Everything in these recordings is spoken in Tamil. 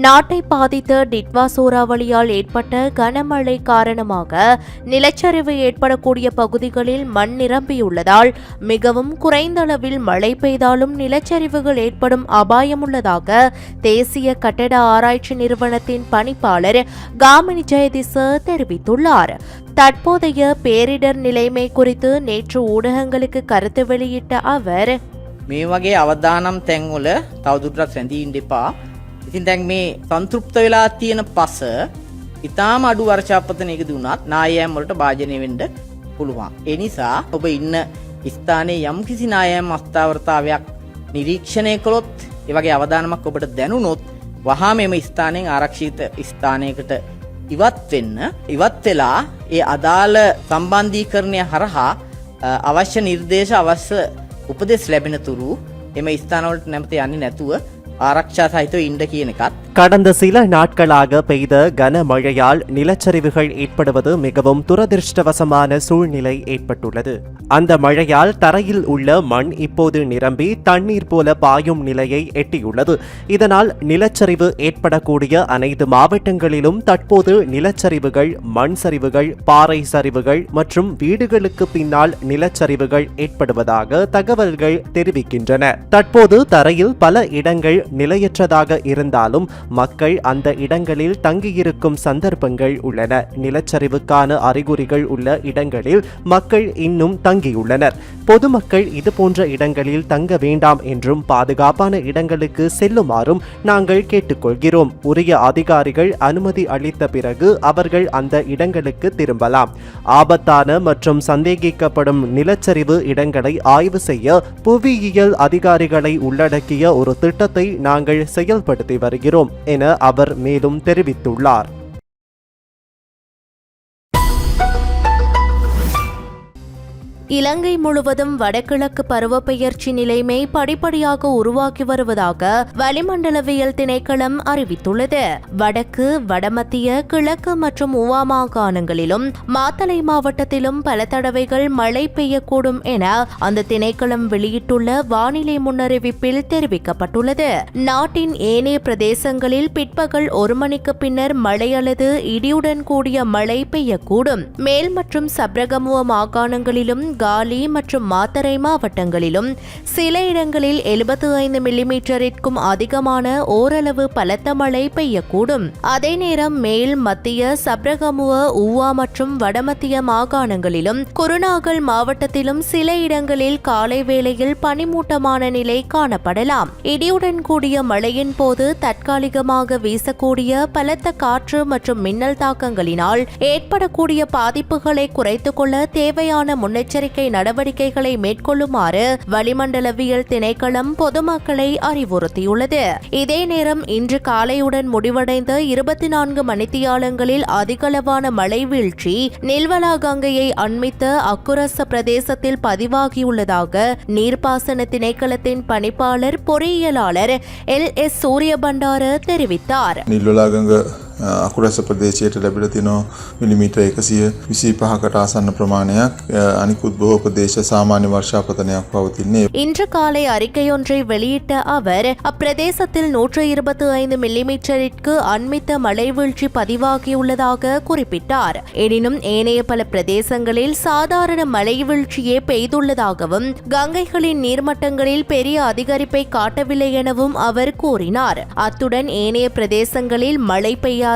நாட்டை பாதித்த டிட்வா சூறாவளியால் ஏற்பட்ட கனமழை காரணமாக நிலச்சரிவு ஏற்படக்கூடிய பகுதிகளில் மண் நிரம்பியுள்ளதால் மிகவும் குறைந்த அளவில் மழை பெய்தாலும் நிலச்சரிவுகள் ஏற்படும் அபாயம் உள்ளதாக தேசிய கட்டட ஆராய்ச்சி நிறுவனத்தின் பணிப்பாளர் காமினி ஜெயதிச தெரிவித்துள்ளார். தற்போதைய பேரிடர் நிலைமை குறித்து நேற்று ஊடகங்களுக்கு கருத்து வெளியிட்ட அவர், මේ වගේ අවදානම් තැන්වල තවදුරටත් රැඳී ඉන්න එපා. ඉතින් දැන් මේ සන්තුෂ්ත වෙලා තියෙන පස ඉතාම අඩු වර්ෂාපතනයකදී වුණත් නායෑම් වලට භාජනය වෙන්න පුළුවන්. ඒ නිසා ඔබ ඉන්න ස්ථානයේ යම්කිසි නායෑම් අස්ථාවරතාවයක් නිරීක්ෂණය කළොත්, ඒ වගේ අවදානමක් ඔබට දැනුනොත් වහාම එම ස්ථානයෙන් ආරක්ෂිත ස්ථානයකට ඉවත් වෙන්න. ඉවත් වෙලා ඒ අදාළ සම්බන්ධීකරණය හරහා අවශ්‍ය නිර්දේශ අවශ්‍ය උපදෙස් ලැබෙන තුරු එම ස්ථානවලට නැවත යන්නේ නැතුව ආරක්ෂා සහිතව ඉන්න කියන එකත්. கடந்த சில நாட்களாக பெய்த கனமழையால் நிலச்சரிவுகள் ஏற்படுவது மிகவும் துரதிருஷ்டவசமான சூழ்நிலை ஏற்பட்டுள்ளது. அந்த மழையால் தரையில் உள்ள மண் இப்போது நிரம்பி தண்ணீர் போல பாயும் நிலையை எட்டியுள்ளது. இதனால் நிலச்சரிவு ஏற்படக்கூடிய அனைத்து மாவட்டங்களிலும் தற்போது நிலச்சரிவுகள், மண் சரிவுகள், பாறை சரிவுகள் மற்றும் வீடுகளுக்கு பின்னால் நிலச்சரிவுகள் ஏற்படுவதாக தகவல்கள் தெரிவிக்கின்றன. தற்போது தரையில் பல இடங்கள் நிலையற்றதாக இருந்தாலும் மக்கள் அந்த இடங்களில் தங்கியிருக்கும் சந்தர்ப்பங்கள் உள்ளன. நிலச்சரிவுக்கான அறிகுறிகள் உள்ள இடங்களில் மக்கள் இன்னும் தங்கியுள்ளனர். பொதுமக்கள் இதுபோன்ற இடங்களில் தங்க வேண்டாம் என்றும் பாதுகாப்பான இடங்களுக்கு செல்லுமாறும் நாங்கள் கேட்டுக்கொள்கிறோம். உரிய அதிகாரிகள் அனுமதி அளித்த பிறகு அவர்கள் அந்த இடங்களுக்கு திரும்பலாம். ஆபத்தான மற்றும் சந்தேகிக்கப்படும் நிலச்சரிவு இடங்களை ஆய்வு செய்ய புவியியல் அதிகாரிகளை உள்ளடக்கிய ஒரு திட்டத்தை நாங்கள் செயல்படுத்தி வருகிறோம் என அவர் மேலும் தெரிவித்துள்ளார். இலங்கை முழுவதும் வடகிழக்கு பருவப்பெயர்ச்சி நிலைமை படிப்படியாக உருவாக்கி வருவதாக வளிமண்டலவியல் திணைக்களம் அறிவித்துள்ளது. வடக்கு, வடமத்திய, கிழக்கு மற்றும் உவா மாகாணங்களிலும் மாத்தளை மாவட்டத்திலும் பல தடவைகள் மழை பெய்யக்கூடும் என அந்த திணைக்களம் வெளியிட்டுள்ள வானிலை முன்னறிவிப்பில் தெரிவிக்கப்பட்டுள்ளது. நாட்டின் ஏனைய பிரதேசங்களில் பிற்பகல் 1 மணிக்கு பின்னர் மழை அல்லது இடியுடன் கூடிய மழை பெய்யக்கூடும். மேல் மற்றும் சப்ரகமுவ மாகாணங்களிலும் காலி மற்றும் மாத்தறை மாவட்டங்களிலும் சில இடங்களில் 75 மில்லிமீட்டரிற்கும் அதிகமான ஓரளவு பலத்த மழை பெய்யக்கூடும். அதே நேரம் மேல், மத்திய, சப்ரகமுவ, ஊவா மற்றும் வடமத்திய மாகாணங்களிலும் குருநாகல் மாவட்டத்திலும் சில இடங்களில் காலை வேளையில் பனிமூட்டமான நிலை காணப்படலாம். இடியுடன் கூடிய மழையின் போது தற்காலிகமாக வீசக்கூடிய பலத்த காற்று மற்றும் மின்னல் தாக்கங்களினால் ஏற்படக்கூடிய பாதிப்புகளை குறைத்துக் கொள்ள தேவையான முன்னெச்சரிக்கை நடவடிக்கைகளை மேற்கொள்ளுமாறு வளிமண்டலவியல் திணைக்களம் பொதுமக்களை அறிவுறுத்தியுள்ளது. இதே நேரம் இன்று காலையுடன் முடிவடைந்த 24 மணித்தியாலங்களில் அதிகளவான மழை வீழ்ச்சி நில்வலா கங்கையை அண்மித்த அக்குரச பிரதேசத்தில் பதிவாகியுள்ளதாக நீர்ப்பாசன திணைக்களத்தின் பணிப்பாளர் பொறியியலாளர் LS சூரியபண்டார தெரிவித்தார். අකුරැස ප්‍රදේශයට ලැබිලා තිනවා මිලිමීටර් 125කට ආසන්න ප්‍රමාණයක්. අනිකුත් බොහෝ ප්‍රදේශ සාමාන්‍ය වර්ෂාපතනයක් පවතින්නේ. இன்று காலை அறிக்கையொன்றை வெளியிட்ட அவர் அப்பிரதேசத்தில் 125 மில்லிமீட்டரிற்கு அண்மித்த மழை வீழ்ச்சி பதிவாகியுள்ளதாக குறிப்பிட்டார். எனினும் ஏனைய பல பிரதேசங்களில் சாதாரண மழை வீழ்ச்சியே பெய்துள்ளதாகவும் கங்கைகளின் நீர்மட்டங்களில் பெரிய அதிகரிப்பை காட்டவில்லை எனவும் அவர் கூறினார். அத்துடன் ஏனைய பிரதேசங்களில் மழை பெய்யாததினால்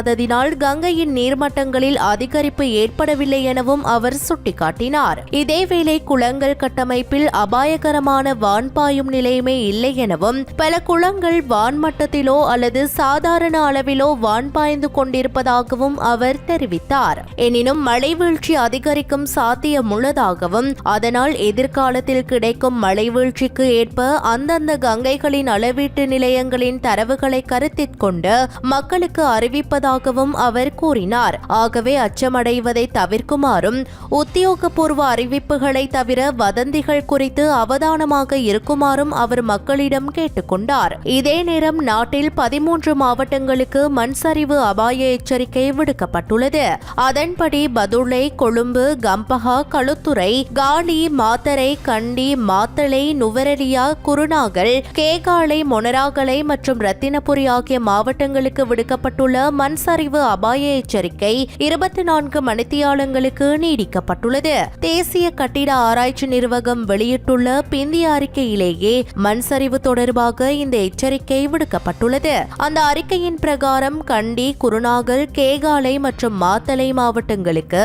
கங்கையின் நீர்மட்டங்களில் அதிகரிப்பு ஏற்படவில்லை எனவும் அவர் சுட்டிக்காட்டினார். இதேவேளை குளங்கள் கட்டமைப்பில் அபாயகரமான வான்பாயும் நிலைமை இல்லை எனவும் பல குளங்கள் வான்மட்டத்திலோ அல்லது சாதாரண அளவிலோ வான்பாய்ந்து கொண்டிருப்பதாகவும் அவர் தெரிவித்தார். எனினும் மழை வீழ்ச்சி அதிகரிக்கும் சாத்தியமுள்ளதாகவும் அதனால் எதிர்காலத்தில் கிடைக்கும் மழை வீழ்ச்சிக்கு ஏற்ப அந்தந்த கங்கைகளின் அளவீட்டு நிலையங்களின் தரவுகளை கருத்தில் கொண்டு மக்களுக்கு அறிவிப்பது உள்ளதாகவும் அவர் கூறினார். ஆகவே அச்சமடைவதை தவிர்க்குமாறும் உத்தியோகபூர்வ அறிவிப்புகளை தவிர வதந்திகள் குறித்து அவதானமாக இருக்குமாறும் அவர் மக்களிடம் கேட்டுக்கொண்டார். இதே நேரம் நாட்டில் 13 மாவட்டங்களுக்கு மண் சரிவு அபாய எச்சரிக்கை விடுக்கப்பட்டுள்ளது. அதன்படி பதுளை, கொழும்பு, கம்பஹா, களுத்துறை, காலி, மாத்தரை, கண்டி, மாத்தளை, நுவரெலியா, குருநாகல், கேகாலை, மொனராகலை மற்றும் ரத்தினபுரி ஆகிய மாவட்டங்களுக்கு விடுக்கப்பட்டுள்ள மண் சரிவு அபாய எச்சரிக்கை 24 மணித்தியாலங்களுக்கு நீடிக்கப்பட்டுள்ளது. தேசிய கட்டிட ஆராய்ச்சி நிர்வாகம் வெளியிட்டுள்ள பிந்திய அறிக்கையிலேயே மண் சரிவு தொடர்பாக இந்த எச்சரிக்கை விடுக்கப்பட்டுள்ளது. அந்த அறிக்கையின் பிரகாரம் கண்டி, குருநாகல், கேகாலை மற்றும் மாத்தளை மாவட்டங்களுக்கு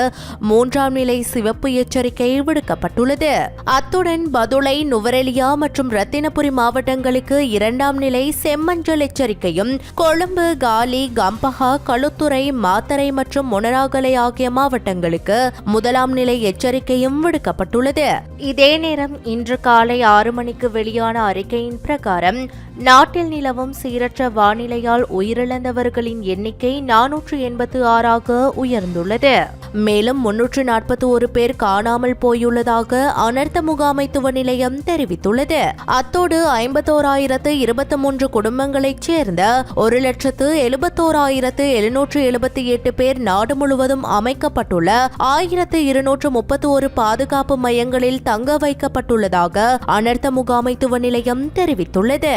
3ஆம் நிலை சிவப்பு எச்சரிக்கை விடுக்கப்பட்டுள்ளது. அத்துடன் பதுளை, நுவரெலியா மற்றும் ரத்தினபுரி மாவட்டங்களுக்கு 2ஆம் நிலை செம்மஞ்சள் எச்சரிக்கையும், கொழும்பு, காலி, கம்பஹா, களுத்துறை, மாத்தரை மற்றும் மொனராகலை ஆகிய மாவட்டங்களுக்கு 1ஆம் நிலை எச்சரிக்கையும் விடுக்கப்பட்டுள்ளது. இதே நேரம் இன்று காலை 6 மணிக்கு வெளியான அறிக்கையின் பிரகாரம் நாட்டில் நிலவும் சீரற்ற வானிலையால் உயிரிழந்தவர்களின் எண்ணிக்கை 486ஆக உயர்ந்துள்ளது. மேலும் 341 பேர் காணாமல் போயுள்ளதாக அனர்த்த முகாமைத்துவ நிலையம் தெரிவித்துள்ளது. அத்தோடு 51,023 குடும்பங்களைச் சேர்ந்த 1,71,778 பேர் நாடு முழுவதும் அமைக்கப்பட்டுள்ள 1,231 பாதுகாப்பு மையங்களில் தங்க வைக்கப்பட்டுள்ளதாக அனர்த்த முகாமைத்துவ நிலையம் தெரிவித்துள்ளது.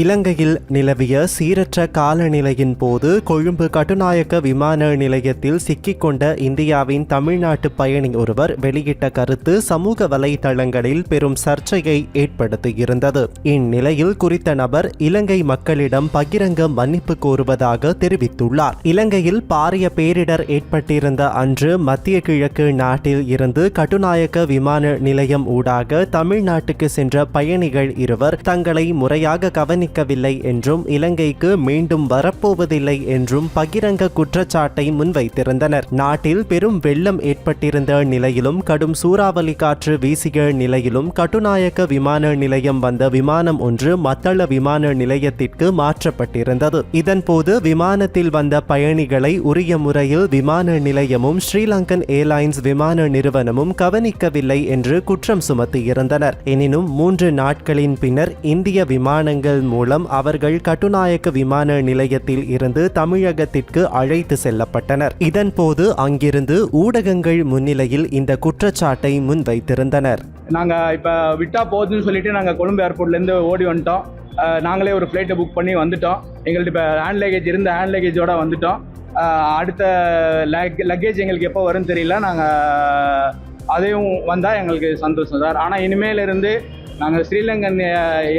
இலங்கையில் நிலவிய சீரற்ற காலநிலையின் போது கொழும்பு கட்டுநாயக்க விமான நிலையத்தில் சிக்கிக்கொண்ட இந்தியாவின் தமிழ்நாட்டு பயணி ஒருவர் வெளியிட்ட கருத்து சமூக வலைதளங்களில் பெரும் சர்ச்சையை ஏற்படுத்தியிருந்தது. இந்நிலையில் குறித்த நபர் இலங்கை மக்களிடம் பகிரங்க மன்னிப்பு கோருவதாக தெரிவித்துள்ளார். இலங்கையில் பாரிய பேரிடர் ஏற்பட்டிருந்த அன்று மத்திய கிழக்கு நாட்டில் இருந்து கட்டுநாயக்க விமான நிலையம் ஊடாக தமிழ்நாட்டுக்கு சென்ற பயணிகள் இருவர் தங்களை முறையாக கவனிக்கவில்லை என்றும் இலங்கைக்கு மீண்டும் வரப்போவதில்லை என்றும் பகிரங்க குற்றச்சாட்டை முன்வைத்திருந்தனர். நாட்டில் பெரும் வெள்ளம் ஏற்பட்டிருந்த நிலையிலும் கடும் சூறாவளி காற்று வீசிய நிலையிலும் கட்டுநாயக்க விமான நிலையம் வந்த விமானம் ஒன்று மத்தள விமான நிலையத்திற்கு மாற்றப்பட்டிருந்தது. இதன்போது விமானத்தில் வந்த பயணிகளை உரிய முறையில் விமான நிலையமும் ஸ்ரீலங்கன் ஏர்லைன்ஸ் விமான நிறுவனமும் கவனிக்கவில்லை என்று குற்றம் சுமத்தியிருந்தனர். எனினும் 3 நாட்களின் பின்னர் இந்திய விமானங்கள் மூலம் அவர்கள் கட்டுநாயக்க விமான நிலையத்தில் இருந்து தமிழகத்திற்கு அழைத்து செல்லப்பட்டனர். இதன்போது அங்கிருந்து ஊடகங்கள் முன்னிலையில் இந்த குற்றச்சாட்டை முன்வைத்திருந்தனர். நாங்க இப்ப விட்டா போகுதுன்னு சொல்லிட்டு நாங்க கொழும்பு ஏர்போர்ட்ல இருந்து ஓடி வந்துட்டோம். நாங்களே ஒரு ஃப்ளைட்டை புக் பண்ணி வந்துட்டோம். எங்கள்கிட்ட இப்போ ஹேண்ட் லக்கேஜ் இருந்த ஹேண்ட் லக்கேஜோட வந்துட்டோம். அடுத்த லக்கேஜ் எங்களுக்கு எப்போ வரும்னு தெரியல. நாங்கள் அதையும் வந்தால் எங்களுக்கு சந்தோஷம் சார். ஆனால் இனிமேலிருந்து நாங்கள் ஸ்ரீலங்கன்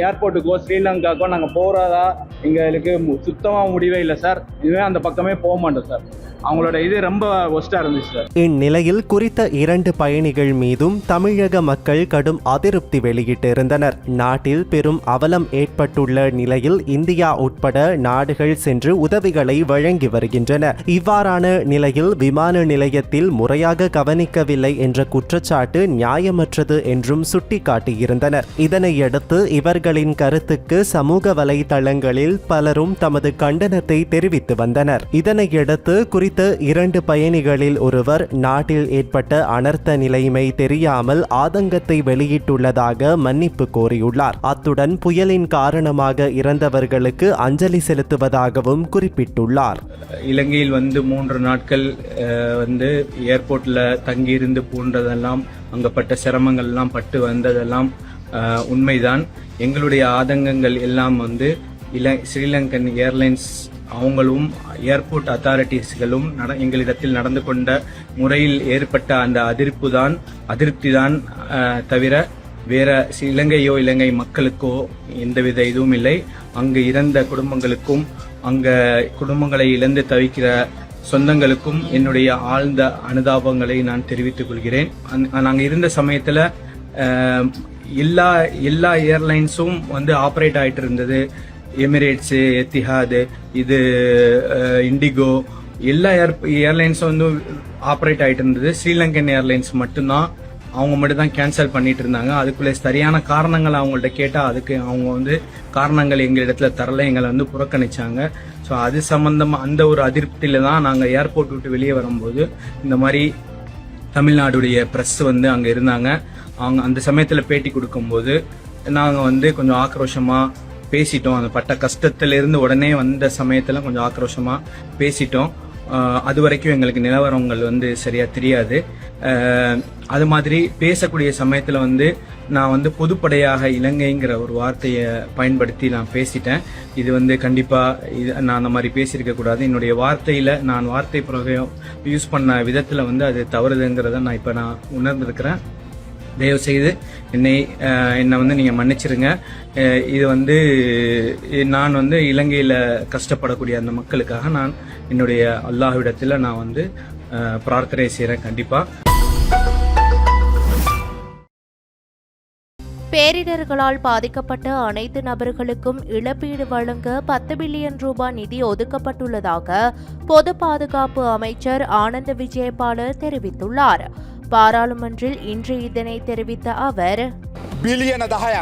ஏர்போர்ட்டுக்கோ ஸ்ரீலங்காக்கோ நாங்கள் போகிறதா எங்களுக்கு சுத்தமாக முடிவே இல்லை சார். இனிமேல் அந்த பக்கமே போக மாட்டோம் சார். அவங்களோட இது ரொம்ப ஒஸ்ட்டாக இருந்துச்சு சார். இந்நிலையில் குறித்த 2 பயணிகள் மீதும் தமிழக மக்கள் கடும் அதிருப்தி வெளியிட்டிருந்தனர். நாட்டில் பெரும் அவலம் ஏற்பட்டுள்ள நிலையில் இந்தியா உட்பட நாடுகள் சென்று உதவிகளை வழங்கி வருகின்றன. இவ்வாறான நிலையில் விமான நிலையத்தில் முறையாக கவனிக்கவில்லை என்ற குற்றச்சாட்டு நியாயமற்றது என்றும் சுட்டிக்காட்டியிருந்தனர். இதனையடுத்து இவர்களின் கருத்துக்கு சமூக வலைதளங்களில் பலரும் தமது கண்டனத்தை தெரிவித்து வந்தனர். இதனையடுத்து குறித்த 2 பயணிகளில் ஒருவர் நாட்டில் ஏற்பட்ட அனர்த்த நிலைமை தெரியாமல் ஆதங்கத்தை வெளியிட்டுள்ளதாக மன்னிப்பு கோரியுள்ளார். அத்துடன் புயலின் காரணமாக இறந்தவர்களுக்கு அஞ்சலி செலுத்துவதாகவும் குறிப்பிட்டுள்ளார். இலங்கையில் 3 நாட்கள் ஏர்போர்ட்ல தங்கியிருந்து போன்றதெல்லாம் அங்கப்பட்ட சிரமங்கள்லாம் பட்டு வந்ததெல்லாம் உண்மைதான். எங்களுடைய ஆதங்கங்கள் எல்லாம் ஸ்ரீலங்கன் ஏர்லைன்ஸ் அவங்களும் ஏர்போர்ட் அத்தாரிட்டிஸ்களும் எங்களிடத்தில் நடந்து கொண்ட முறையில் ஏற்பட்ட அந்த அதிருப்தி தான் தவிர வேற இலங்கையோ இலங்கை மக்களுக்கோ எந்தவித இதுவும் இல்லை. அங்கு இறந்த குடும்பங்களுக்கும் அங்க குடும்பங்களை இழந்து தவிக்கிற சொந்தங்களுக்கும் என்னுடைய ஆழ்ந்த அனுதாபங்களை நான் தெரிவித்துக் கொள்கிறேன். நாங்கள் இருந்த சமயத்துல எல்லா ஏர்லைன்ஸும் ஆப்ரேட் ஆயிட்டு இருந்தது. எமிரேட்ஸு, எத்திஹாது, இது இண்டிகோ, எல்லா ஏர்லைன்ஸும் ஆப்ரேட் ஆகிட்டு இருந்தது. ஸ்ரீலங்கன் ஏர்லைன்ஸ் மட்டும்தான் அவங்க மட்டும் தான் கேன்சல் பண்ணிட்டு இருந்தாங்க. அதுக்குள்ளே சரியான காரணங்கள் அவங்கள்ட்ட கேட்டால் அதுக்கு அவங்க வந்து காரணங்கள் எங்களிடத்துல தரல, எங்களை வந்து புறக்கணிச்சாங்க. ஸோ அது சம்பந்தமாக அந்த ஒரு அதிருப்தியில தான் நாங்கள் ஏர்போர்ட் விட்டு வெளியே வரும்போது இந்த மாதிரி தமிழ்நாடுடைய ப்ரெஸ் வந்து அங்கே இருந்தாங்க. அவங்க அந்த சமயத்தில் பேட்டி கொடுக்கும்போது நாங்கள் வந்து கொஞ்சம் ஆக்ரோஷமாக பேசிட்டோம். அந்த பட்ட கஷ்டத்திலிருந்து உடனே வந்த சமயத்தில் கொஞ்சம் ஆக்ரோஷமாக பேசிட்டோம். அது வரைக்கும் எங்களுக்கு நிலவரங்கள் வந்து சரியா தெரியாது. அது மாதிரி பேசக்கூடிய சமயத்தில் வந்து நான் வந்து பொதுப்படையாக இலங்கைங்கிற ஒரு வார்த்தையை பயன்படுத்தி நான் பேசிட்டேன். இது வந்து கண்டிப்பாக நான் அந்த மாதிரி பேசியிருக்க கூடாது. என்னுடைய வார்த்தையில் நான் வார்த்தை பிரயோகம் யூஸ் பண்ண விதத்தில் வந்து அது தவறுதுங்கிறத நான் உணர்ந்திருக்கிறேன். தயவு செய்து என்னை வந்து நீங்கள் மன்னிச்சிருங்க. இது வந்து நான் வந்து இலங்கையில் கஷ்டப்படக்கூடிய அந்த மக்களுக்காக நான் என்னுடைய அல்லாஹ்விடத்தில் நான் வந்து பிரார்த்தனை செய்கிறேன். கண்டிப்பாக பேரிடர்களால் பாதிக்கப்பட்ட அனைத்து நபர்களுக்கும் இழப்பீடு வழங்க 10 பில்லியன் ரூபாய் நிதி ஒதுக்கப்பட்டுள்ளதாக பொது பாதுகாப்பு அமைச்சர் ஆனந்த விஜயபால தெரிவித்துள்ளார். பாராளுமன்றில் இன்று இதனை தெரிவித்த அவர், බිලියන 10ක්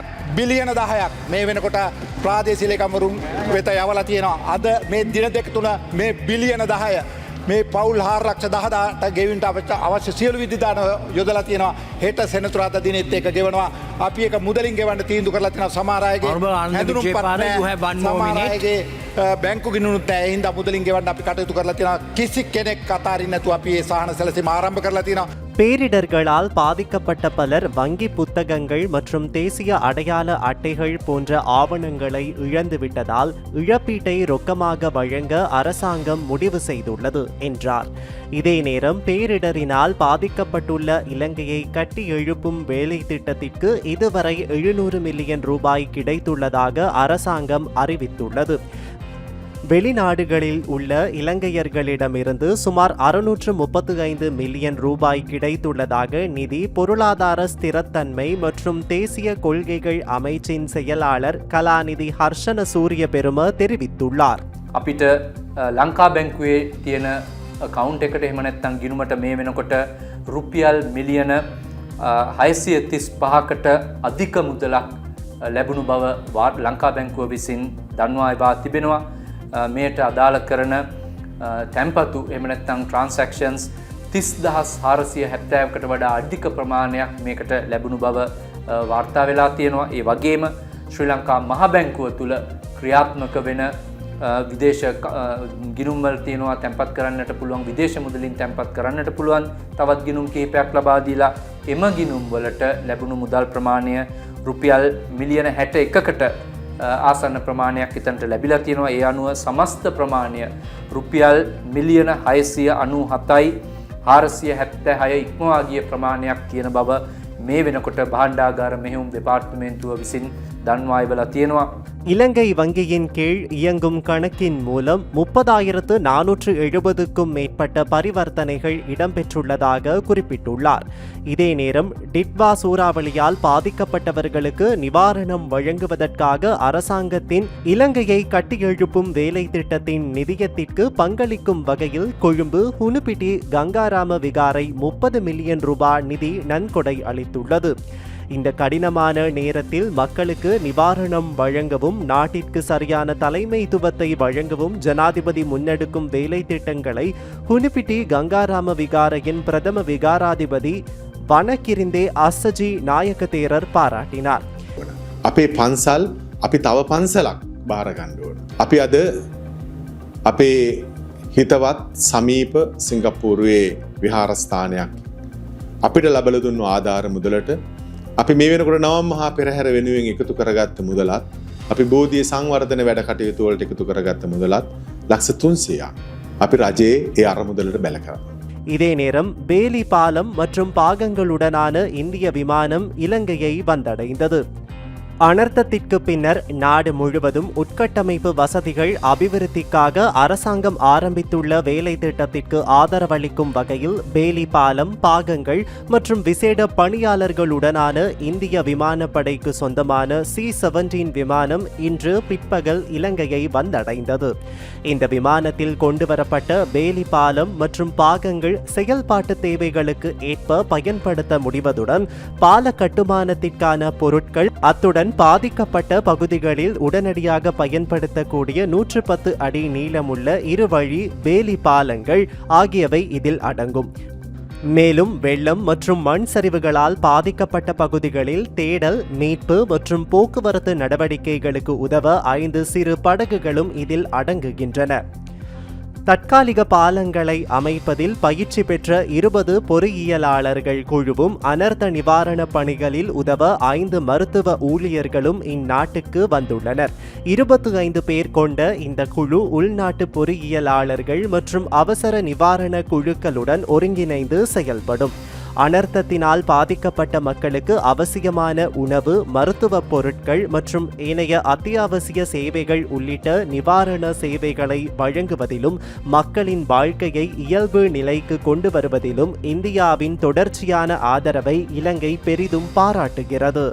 මේ වෙනකොට ප්‍රාදේශීය ලේකම්වරුන් වෙත යවලා තියෙනවා. අද මේ දින දෙක තුන මේ බිලියන 10 මේ පවුල් 4,10,000ට ගෙවින්ට අවශ්‍ය සියලු විධිදාන යොදලා තියෙනවා. හෙට සෙනසුරාදා දිනෙත් ඒක ගෙවනවා. අපි ඒක මුදලින් ගෙවන්න තීන්දුව කරලා තියෙනවා. සමහර අයගේ හැඳුනුම්පත් නැහැ. සමහර අයගේ බැංකු ගිණුනුත් නැහැ. ඒ හින්දා මුදලින් ගෙවන්න අපි කටයුතු කරලා තියෙනවා. කිසි කෙනෙක් අතාරින්න නැතුව අපි මේ සාහන සැලසීම ආරම්භ කරලා තියෙනවා. பேரிடர்களால் பாதிக்கப்பட்ட பலர் வங்கி புத்தகங்கள் மற்றும் தேசிய அடையாள அட்டைகள் போன்ற ஆவணங்களை இழந்துவிட்டதால் இழப்பீட்டை ரொக்கமாக வழங்க அரசாங்கம் முடிவு செய்துள்ளது என்றார். இதே நேரம் பேரிடரினால் பாதிக்கப்பட்டுள்ள இலங்கையை கட்டி எழுப்பும் வேலை திட்டத்திற்கு இதுவரை 700 மில்லியன் ரூபாய் கிடைத்துள்ளதாக அரசாங்கம் அறிவித்துள்ளது. வெளிநாடுகளில் உள்ள இலங்கையர்களிடமிருந்து சுமார் 635 மில்லியன் ரூபாய் கிடைத்துள்ளதாக நிதி, பொருளாதார ஸ்திரத்தன்மை மற்றும் தேசிய கொள்கைகள் அமைச்சின் செயலாளர் கலாநிதி ஹர்ஷன சூரிய பெரும தெரிவித்துள்ளார். අපිට ලංකා බැංකුවේ තියෙන account එකට එහෙම නැත්නම් ගිණුමට මේ වෙනකොට රුපියල් මිලියන 635කට අධික මුදලක් ලැබුණු බව ලංකා බැංකුව විසින් දන්වා එවා තිබෙනවා. මේට අදාළ කරන තැන්පතු එහෙම නැත්නම් ට්‍රාන්සැක්ෂන්ස් 30,470කට වඩා අධික ප්‍රමාණයක් මේකට ලැබුණු බව වාර්තා වෙලා තියෙනවා. ඒ වගේම ශ්‍රී ලංකා මහ බැංකුව තුල ක්‍රියාත්මක වෙන විදේශ ගිණුම් වල තියෙනවා තැන්පත් කරන්නට පුළුවන්, විදේශ මුදලින් තැන්පත් කරන්නට පුළුවන් තවත් ගිණුම් කිහිපයක් ලබා දීලා එම ගිණුම් වලට ලැබුණු මුදල් ප්‍රමාණය රුපියල් මිලියන 61කට ආසන්න ප්‍රමාණයක් ඉතනට ලැබිලා තියෙනවා. ඒ අනුව සමස්ත ප්‍රමාණය රුපියල් මිලියන 697යි 476 ඉක්මවා ගිය ප්‍රමාණයක් තියෙන බව මේ වෙනකොට භාණ්ඩාගාර මෙහෙයුම් දෙපාර්තමේන්තුව විසින් දන්වා එවලා තියෙනවා. இலங்கை வங்கியின் கீழ் இயங்கும் கணக்கின் மூலம் 30,470க்கும் மேற்பட்ட பரிவர்த்தனைகள் இடம்பெற்றுள்ளதாக குறிப்பிட்டுள்ளார். இதே நேரம் டிட்வா சூறாவளியால் பாதிக்கப்பட்டவர்களுக்கு நிவாரணம் வழங்குவதற்காக அரசாங்கத்தின் இலங்கையை கட்டியெழுப்பும் வேலை திட்டத்தின் நிதியத்திற்கு பங்களிக்கும் வகையில் கொழும்பு ஹுனுபிட்டி கங்காராம விகாரை 30 மில்லியன் ரூபாய் நிதி நன்கொடை அளித்துள்ளது. இந்த கடினமான நேரத்தில் மக்களுக்கு நிவாரணம் வழங்கவும் நாட்டிற்கு சரியான தலைமைத்துவத்தை வழங்கவும் ஜனாதிபதி முன்னெடுக்கும் வேலை திட்டங்களை ஹுனுபிட்டி கங்காராம விகாரையின் பிரதம விகாராதிபதி வனக்கிரிந்தே அஸ்ஸஜி நாயக்க தேரர் பாராட்டினார். අපේ පන්සල් අපි තව පන්සලක් බාර ගන්න ඕන. අපි අද අපේ හිතවත් සමීප සිංගප්පූරුවේ විහාරස්ථානයක් අපිට ලැබලා දුන්නු ආධාර මුදලට අපි මේ වෙනකොට නවම් මහා පෙරහැර වෙනුවෙන් එකතු කරගත්ත මුදලත්, අපි බෝධිය සංවර්ධන වැඩ කටයුතු වලට එකතු කරගත්ත මුදලත් ලක්ෂ 300ක් අපි රජයේ ඒ අරමුදලට බැල කරා. இதே நேரம் பேலி பாலம் மற்றும் பாகங்களுடனான இந்திய விமானம் இலங்கையை வந்தடைந்தது. அனர்த்தத்திற்கு பின்னர் நாடு முழுவதும் உட்கட்டமைப்பு வசதிகள் அபிவிருத்திக்காக அரசாங்கம் ஆரம்பித்துள்ள வேலை திட்டத்திற்கு ஆதரவளிக்கும் வகையில் பேலி பாலம், பாகங்கள் மற்றும் விசேட பணியாளர்களுடனான இந்திய விமானப்படைக்கு சொந்தமான C-17 விமானம் இன்று பிற்பகல் இலங்கையை வந்தடைந்தது. இந்த விமானத்தில் கொண்டுவரப்பட்ட பேலி பாலம் மற்றும் பாகங்கள் செயல்பாட்டு தேவைகளுக்கு ஏற்ப பயன்படுத்த முடிவதுடன் பால கட்டுமானத்திற்கான பொருட்கள் அத்துடன் பாதிக்கப்பட்ட பகுதிகளில் உடனடியாக பயன்படுத்தக்கூடிய 110 அடி நீளமுள்ள இருவழி வேலி பாலங்கள் ஆகியவை இதில் அடங்கும். மேலும் வெள்ளம் மற்றும் மண் சரிவுகளால் பாதிக்கப்பட்ட பகுதிகளில் தேடல், மீட்பு மற்றும் போக்குவரத்து நடவடிக்கைகளுக்கு உதவ 5 சிறு படகுகளும் இதில் அடங்குகின்றன. தற்காலிக பாலங்களை அமைப்பதில் பயிற்சி பெற்ற 20 பொறியியலாளர்கள் குழுவும் அனர்த்த நிவாரண பணிகளில் உதவ 5 மருத்துவ ஊழியர்களும் இந்நாட்டுக்கு வந்துள்ளனர். 25 பேர் கொண்ட இந்த குழு உள்நாட்டு பொறியியலாளர்கள் மற்றும் அவசர நிவாரண குழுக்களுடன் ஒருங்கிணைந்து செயல்படும். அனர்த்தத்தினால் பாதிக்கப்பட்ட மக்களுக்கு அவசியமான உணவு, மருத்துவ பொருட்கள் மற்றும் ஏனைய அத்தியாவசிய சேவைகள் உள்ளிட்ட நிவாரண சேவைகளை வழங்குவதிலும் மக்களின் வாழ்க்கையை இயல்பு நிலைக்கு கொண்டு வருவதிலும் இந்தியாவின் தொடர்ச்சியான ஆதரவை இலங்கை பெரிதும் பாராட்டுகிறது.